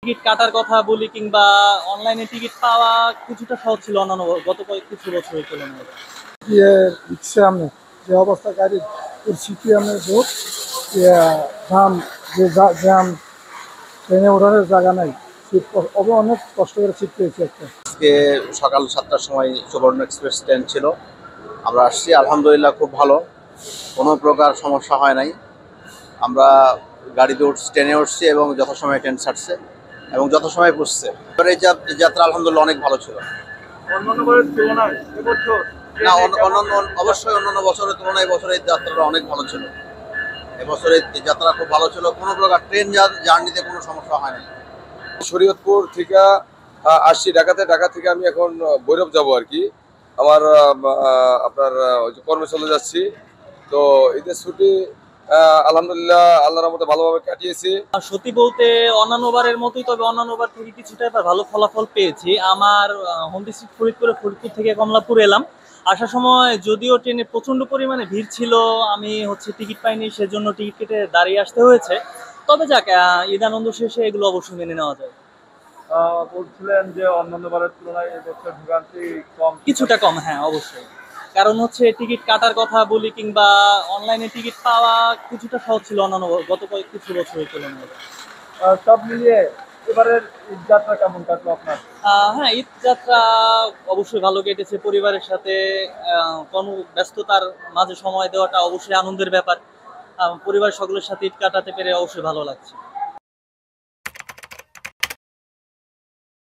Ticket কাটার কথা বলি কিংবা অনলাইনে টিকিট পাওয়া কিছুটা সহজ ছিল অন্যান্য গত কয়েক কিছু বছরের তুলনায়। দিয়ে ইচ্ছে আমি যে অবস্থা গাড়ির পরিস্থিতি আমি বহুত দাম জ্যাম ট্রেনে ওঠানোর জায়গা নাই সিট অনেক কষ্ট করে সিট পেয়েছি একটা। আজকে সকাল 7টার সময় সুবর্ণ এক্সপ্রেস ট্রেন ছিল। আমরা আসছি, আলহামদুলিল্লাহ খুব ভালো, কোনো প্রকার সমস্যা হয় নাই। আমরা গাড়িতে উঠছি, ট্রেনে উঠছি এবং যথাসময়ে ট্রেন ছাড়ছে এবং যথাসময়ে পৌঁছছে। এবার এই যাত্রা আলহামদুলিল্লাহ অনেক ভালো ছিল। না, অন্যান্য অবশ্যই অন্যান্য বছরের তুলনায় এবছর এই যাত্রাটা অনেক ভালো ছিল। এবছর এই যাত্রা খুব ভালো ছিল, কোনো প্রকার ট্রেন জার্নিতে কোনো সমস্যা হয় নাই। শরীয়তপুর থেকে আসছি ঢাকাতে, ঢাকা থেকে আমি এখন ভৈরব যাব আর কি। আমার আপনার কর্মে চলে যাচ্ছি। তো ঈদের ছুটি আলহামদুলিল্লাহ আল্লাহর রহমতে ভালোভাবে কাটিয়েছি। সত্যি বলতে অন্যান্যবারের মতোই, তবে অন্যান্যবার থেকে কিছুটা এবার ভালো ফলাফল পেয়েছি। আমার হোম ডিস্ট্রিক্ট ফরিদপুর থেকে কমলাপুর এলাম। আসার সময় যদিও ট্রেনে প্রচন্ড পরিমাণে ভিড় ছিল, আমি টিকিট পাইনি, সেজন্য টিকিট কেটে দাঁড়িয়ে আসতে হয়েছে। তবে যাক, ঈদ আনন্দ শেষে এগুলো অবশ্যই মেনে নেওয়া যায়। বলছিলেন যে অন্যান্য বারের তুলনায় এবছর ভোগান্তি কম, কিছুটা কম, হ্যাঁ অবশ্যই। কারণ টিকিট কাটার কথা বলি কিংবা অনলাইনে টিকিট পাওয়া কিছুটা সহজ ছিল অন্যান্য গত কয়েক কিছু বছরের তুলনায়। সব মিলিয়ে এবারের ঈদ যাত্রা কেমন কাটলো আপনার? হ্যাঁ, ঈদ যাত্রা অবশ্যই ভালো কেটেছে পরিবারের সাথে। কর্মব্যস্ততার মাঝে সময় দেওয়াটা অবশ্যই আনন্দের ব্যাপার। পরিবার সকলের সাথে ঈদ কাটাতে পেরে অবশ্যই ভালো লাগছে।